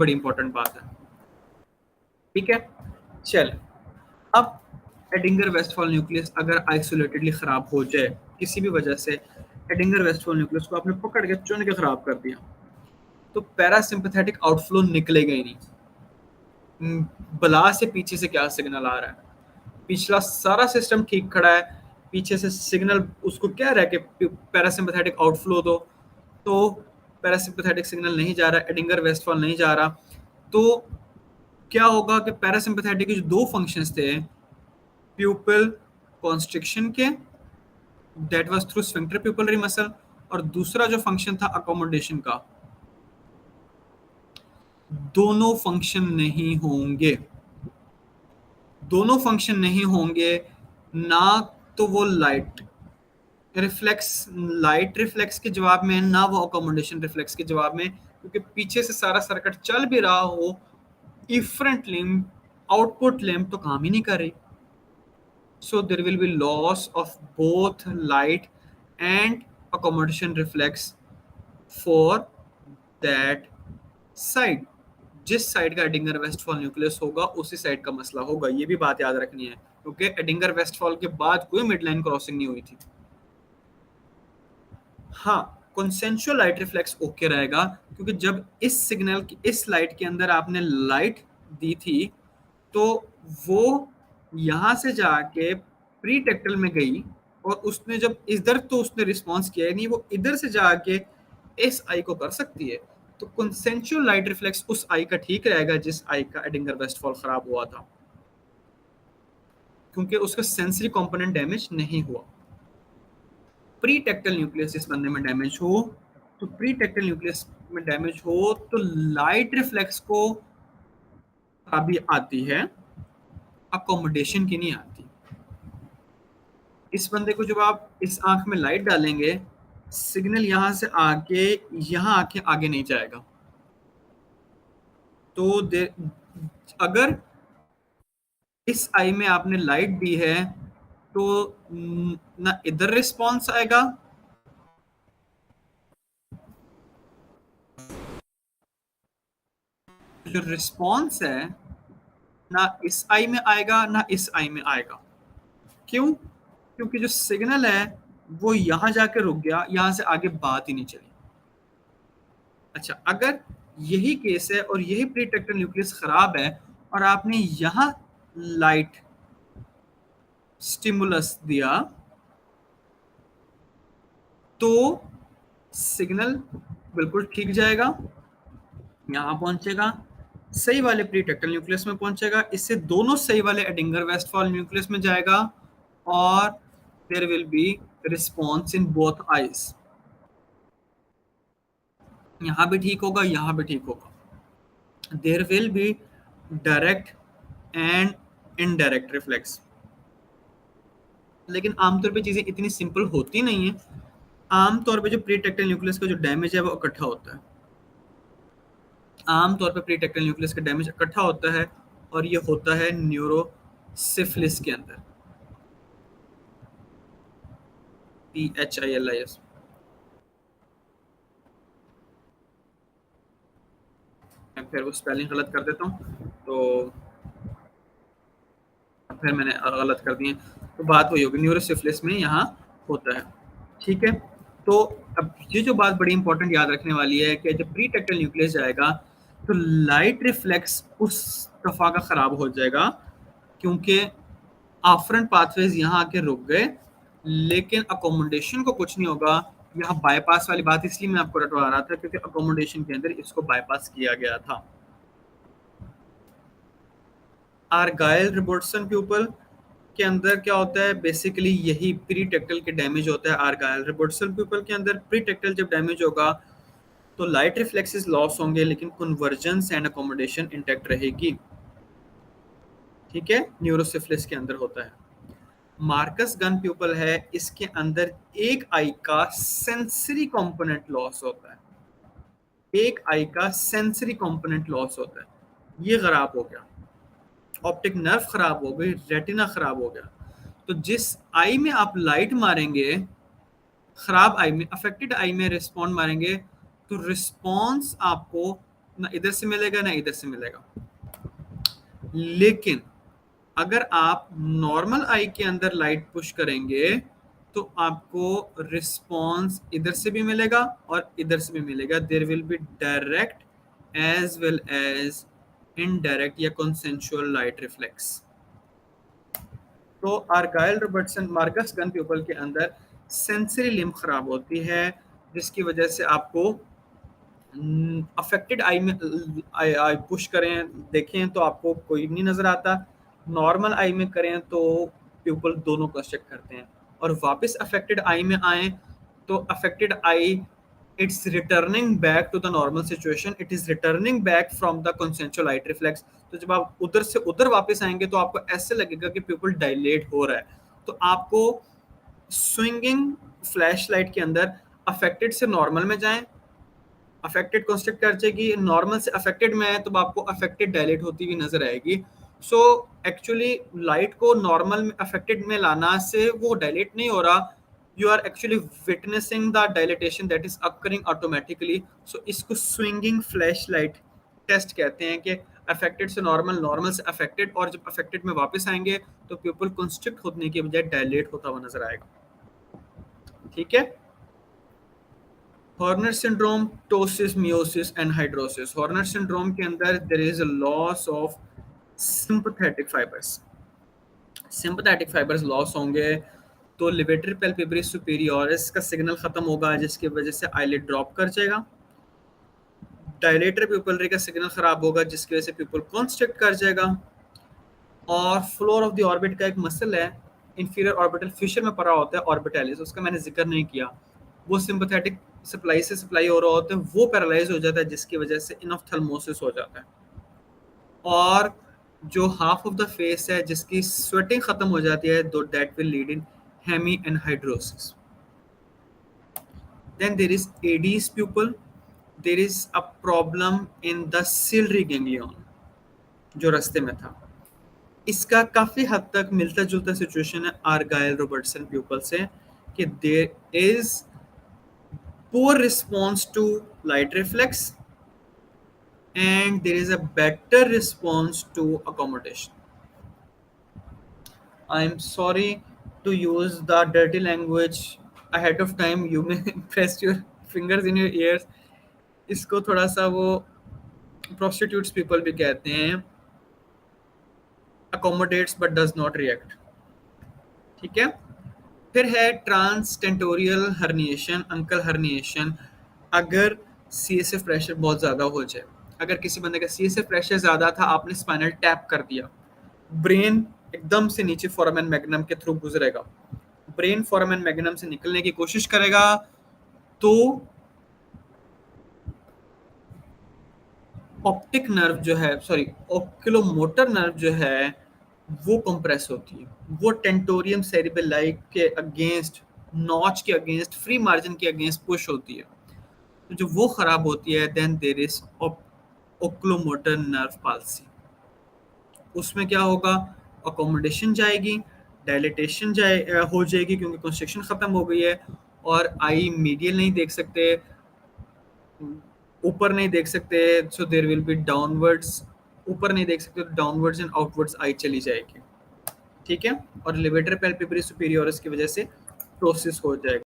बड़ी इंपॉर्टेंट बात है। ठीक है, चल अब एडिंगर वेस्टफॉल न्यूक्लियस अगर आइसोलेटेडली खराब हो जाए किसी भी वजह से, एडिंगर वेस्टफॉल न्यूक्लियस को आपने पकड़ के चुन के खराब कर दिया, तो पैरासिम्पथेटिक आउटफ्लो निकलेगा ही नहीं। बला से पीछे से क्या सिग्नल आ रहा है, पिछला सारा सिस्टम ठीक खड़ा है, पीछे से सिग्नल उसको कह रहा है कि पैरासिम्पथेटिक आउटफ्लो दो, तो पैरासिम्पथेटिक सिग्नल नहीं जा रहा, एडिंगर वेस्टफॉल नहीं जा रहा, तो क्या होगा कि पैरासिम्पथेटिक के जो दो फंक्शंस थे, प्यूपिल कॉन्स्ट्रिक्शन के, that was through sphincter pupillary muscle, और दूसरा जो फंक्शन था अकोमोडेशन का, दोनों फंक्शन नहीं होंगे। दोनों फंक्शन नहीं होंगे ना, तो वो लाइट रिफ्लेक्स के जवाब में, ना वो अकोमोडेशन रिफ्लेक्स के जवाब में, क्योंकि पीछे से सारा सर्किट चल भी रहा हो, इफरेंट लिम्ब आउटपुट लिम्ब तो काम ही नहीं कर रही, so there will be loss of both light and accommodation reflex for that side। जिस साइड का एडिंगर वेस्टफॉल न्यूक्लियस होगा उसी साइड का मसला होगा, ये भी बात याद रखनी है, क्योंकि एडिंगर वेस्टफॉल के बाद कोई मिडलाइन क्रॉसिंग नहीं हुई थी। हाँ, कंसेंशुअल लाइट रिफ्लेक्स ओके रहेगा, क्योंकि जब इस सिग्नल की इस लाइट के अंदर आपने लाइट दी थी, तो वो यहां से जाके प्री टेक्टल में गई, और उसने जब इधर तो उसने रिस्पॉन्स किया नहीं, वो इधर से जाके इस आई को कर सकती है, तो कंसेंशुअल लाइट रिफ्लेक्स उस आई का ठीक रहेगा जिस आई का एडिंगर वेस्टफॉल खराब हुआ था, क्योंकि उसका सेंसरी कंपोनेंट डैमेज नहीं हुआ। प्री टेक्टल न्यूक्लियस इस बंदे में डैमेज हो, तो प्री टेक्टल न्यूक्लियस में डैमेज हो तो लाइट रिफ्लेक्स को खराबी आती है, अकोमोडेशन की नहीं आती। इस बंदे को जब आप इस आंख में लाइट डालेंगे, सिग्नल यहां से आके यहां आके आगे नहीं जाएगा, तो अगर इस आई में आपने लाइट दी है, तो ना इधर रिस्पॉन्स आएगा, जो रिस्पॉन्स है ना इस आई में आएगा ना इस आई में आएगा। क्यों? क्योंकि जो सिग्नल है वो यहां जाके रुक गया, यहां से आगे बात ही नहीं चली। अच्छा, अगर यही केस है और यही प्रीटेक्टर न्यूक्लियस खराब है और आपने यहां लाइट स्टिमुलस दिया, तो सिग्नल बिल्कुल ठीक जाएगा, यहां पहुंचेगा, सही वाले प्रीटेक्टल न्यूक्लियस में पहुंचेगा, इससे दोनों सही वाले एडिंगर वेस्टफॉल न्यूक्लियस में जाएगा, और there will be response in both eyes. यहां भी ठीक होगा, यहां भी ठीक होगा। There will be direct and indirect reflex. लेकिन आमतौर पे चीजें इतनी सिंपल होती नहीं है। आमतौर पे जो प्रीटेक्टल न्यूक्लियस का जो डैमेज है वो इकट्ठा होता है। आमतौर पे प्रीटेक्टल न्यूक्लियस का डैमेज इकट्ठा होता है, और ये होता है न्यूरोसिफिलिस के अंदर, PHILIS। मैं फिर वो स्पेलिंग गलत कर देता हूँ, तो फिर मैंने गलत कर दिए, तो बात वही होगी, न्यूरोसिफिलिस में यहाँ होता है। ठीक है, तो अब ये जो बात बड़ी इंपॉर्टेंट याद रखने वाली है कि जब प्रीटेक्टल न्यूक्लियस जाएगा तो लाइट रिफ्लेक्स उस दफा का खराब हो जाएगा, क्योंकि आफ्रंट पाथवेज यहाँ आके रुक गए, लेकिन अकोमोडेशन को कुछ नहीं होगा। यहाँ बाईपास वाली बात इसलिए मैं आपको रटवा रहा था क्योंकि अकोमोडेशन के अंदर इसको बाईपास किया गया था। आर्गाइल रोबर्टसन प्यूपल के अंदर क्या होता है, बेसिकली यही प्रीटेक्टल के डैमेज होता है। आर्गाइल रोबर्टसन प्यूपल के अंदर प्रीटेक्टल जब डैमेज होगा तो लाइट रिफ्लेक्सेस लॉस होंगे, लेकिन कन्वर्जेंस एंड अकोमोडेशन इंटैक्ट रहेगी। ठीक है, न्यूरोसिफिलिस के अंदर होता है। मार्कस गन प्यूपल है, इसके अंदर एक आई का सेंसरी कंपोनेंट लॉस होता है, एक आई का सेंसरी कंपोनेंट लॉस होता है, ये खराब हो गया, ऑप्टिक नर्व खराब हो गई, रेटिना खराब हो गया। तो जिस आई में आप लाइट मारेंगे, खराब आई में, अफेक्टेड आई में रिस्पॉन्ड मारेंगे, तो रिस्पॉन्स आपको ना इधर से मिलेगा ना इधर से मिलेगा। लेकिन अगर आप नॉर्मल आई के अंदर लाइट पुश करेंगे तो आपको रिस्पॉन्स इधर से भी मिलेगा और इधर से भी मिलेगा। There will be direct as well as indirect या कंसेंशुअल लाइट रिफ्लेक्स। तो Argyll Robertson Marcus Gunn pupil के अंदर सेंसरी लिम्ब खराब होती है, जिसकी वजह से आपको अफेक्टेड आई में आई पुश करें देखें तो आपको कोई नहीं नजर आता, नॉर्मल आई में करें तो प्यूपल दोनों को चेक करते हैं, और वापस अफेक्टेड आई में आए तो affected eye it's returning back to the normal situation, it is returning back from the consensual light reflex. तो जब आप उधर से उधर वापस आएंगे तो आपको ऐसे लगेगा कि प्यूपल डायलेट हो रहा है। तो आपको स्विंगिंग फ्लैश लाइट के अंदर अफेक्टेड से नॉर्मल में जाएं, अफेक्टेड कंस्ट्रक्ट कर जाएगी, नॉर्मल से अफेक्टेड में है तो आपको अफेक्टेड डायलेट होती हुई नजर आएगी। सो एक्चुअली लाइट को नॉर्मल में अफेक्टेड में लाना से वो डायलेट नहीं हो रहा, you are actually witnessing the dilatation that is occurring automatically. So इसको स्विंगिंग फ्लैश लाइट टेस्ट कहते हैं कि अफेक्टेड से नॉर्मल, नॉर्मल से अफेक्टेड, और जब अफेक्टेड में वापस आएंगे तो प्यूपल कंस्ट्रक्ट होने की बजाय डायलेट होता हुआ नजर आएगा। ठीक है। Horner syndrome, ptosis, miosis and hidrosis. Horner syndrome के अंदर there is a loss of sympathetic fibres. Sympathetic fibres loss होंगे तो लिवेटरी पैल्पेब्री सुपीरियोरिस का सिग्नल खत्म होगा, जिसकी वजह से आईलिड ड्रॉप कर जाएगा। डायलेटरी प्यूपलरी का सिग्नल खराब होगा, जिसकी वजह से प्यूपल कॉन्स्ट्रिक्ट कर जाएगा। और फ्लोर ऑफ द ऑर्बिट का एक मसल है, इंफीरियर ऑर्बिटल फिशर में पड़ा होता है ऑर्बिटैलिस, उसका मैंने जिक्र नहीं किया, वो सिंपैथेटिक सप्लाई से सप्लाई हो रहा होता है, वो पैरालाइज हो जाता है, जिसकी वजह से इनऑफ्थल्मोसिस हो जाता है। और जो हाफ ऑफ द फेस है जिसकी स्वेटिंग खत्म हो जाती है, तो that will lead in hemi anhidrosis. Then there is Adie's pupil, there is a problem in the ciliary ganglion जो रास्ते में था। इसका काफी हद तक मिलता जुलता सिचुएशन है आर्गाइल रॉबर्टसन प्यूपल से, कि there is poor response to light reflex and there is a better response to accommodation. I am sorry to use the dirty language ahead of time, you may press your fingers in your ears. इसको थोड़ा सा वो prostitutes people भी कहते हैं, accommodates but does not react। ठीक है। फिर है ट्रांसटेंटोरियल हर्निएशन, अंकल हर्निएशन। अगर सीएसएफ प्रेशर बहुत ज़्यादा हो जाए, अगर किसी बंदे का सीएसएफ प्रेशर ज़्यादा था, आपने स्पाइनल टैप कर दिया, ब्रेन एकदम से नीचे फोरामेन मैग्नम के थ्रू गुजरेगा, ब्रेन फोरामेन मैग्नम से निकलने की कोशिश करेगा तो ऑप्टिक नर्व जो है, सॉरी ओक्यूलोमोटर नर्व जो है वो कंप्रेस होती है, वो टेंटोरियम सेरिबेलाई के अगेंस्ट, नॉच के अगेंस्ट, फ्री मार्जिन के अगेंस्ट पुश होती है। तो जब वो खराब होती है then there is oculomotor nerve palsy. उसमें क्या होगा, अकोमोडेशन जाएगी, डायलिटेशन हो जाएगी क्योंकि कंस्ट्रक्शन खत्म हो गई है, और आई मीडियल नहीं देख सकते, ऊपर नहीं देख सकते, so there will be downwards, ऊपर नहीं देख सकते तो डाउनवर्ड्स एंड आउटवर्ड्स आई चली जाएगी। ठीक है। और लिवेटर पैल्पेब्री सुपीरियोरिस की वजह से टोसिस हो जाएगा।